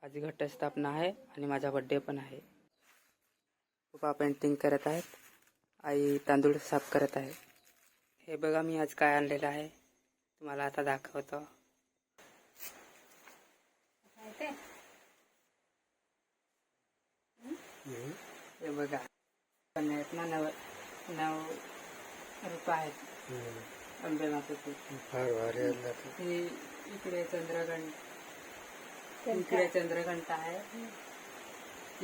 आज घटस्थापना आहे आणि माझा बर्थडे पण आहे. पप्पा पेंटिंग करत आहेत, आई तांदूळ साफ करत आहे. हे बघा मी आज काय आणलेलं आहे, तुम्हाला आता दाखवतो. हे बघा पण आहेत ना, 9 रुपये आहेत आंबे मातेचे. फार भारी आणला तू. हे इकडे चंद्रघंटा आहे,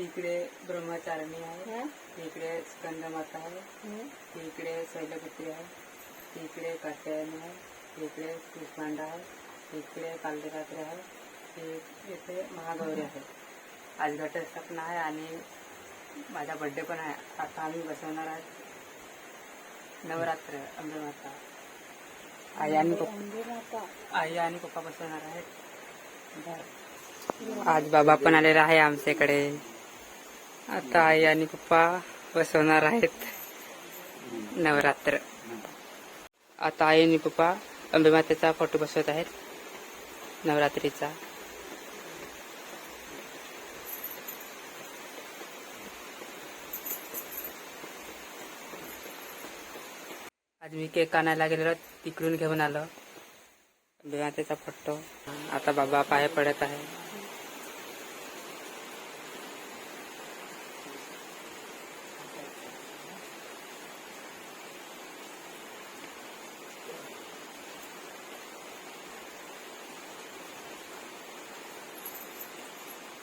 इकडे ब्रह्मचारिणी आहे, इकडे स्कंदमाता आहे, इकडे शैलपुत्री आहे, इकडे कात्यायनी आहे, इकडे कुष्मांडा आहे, इकडे कालरात्री आहे, इथे महागौरी आहे. आज घटस्थापना आहे आणि माझा बर्थडे पण आहे. आता आम्ही बसवणार आहे नवरात्र अंबे माता. आई आणि पप्पा बसवणार आहेत. आज बाबा पण आलेला आहे आमच्याकडे. आता आई आणि पप्पा बसवणार आहेत नवरात्र. आता आई आणि पप्पा अंबे मातेचा फोटो बसवत आहेत नवरात्रीचा. आज मी केक आणायला गेलेलो, तिकडून घेऊन आलो अंबे मातेचा फोटो. आता बाबा पाय पडत आहे.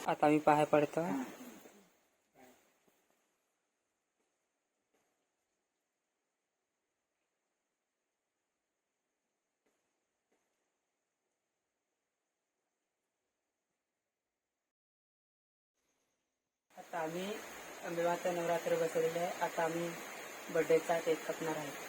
आता मी पाय पडतो. आता आम्ही अंबेमाता नवरात्र बसवलेले आहे. आता आम्ही बर्थडेचा केक कापणार आहे.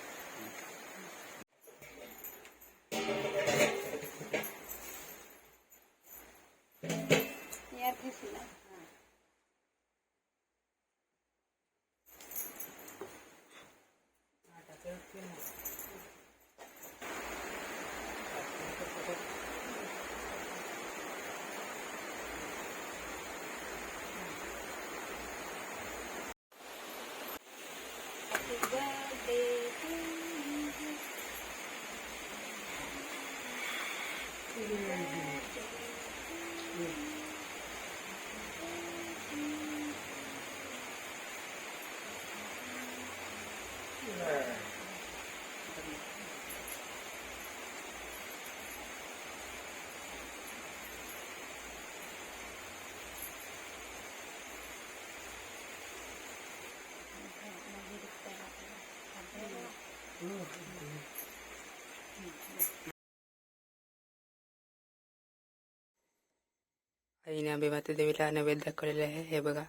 आईने अंबेमाता देवीला नैवेद्य दाखवलेले आहे. हे बघा,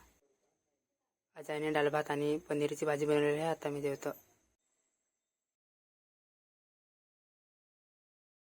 आज आईने डाळ भात आणि पनीरची भाजी बनवलेली आहे. आता मी जेवतो.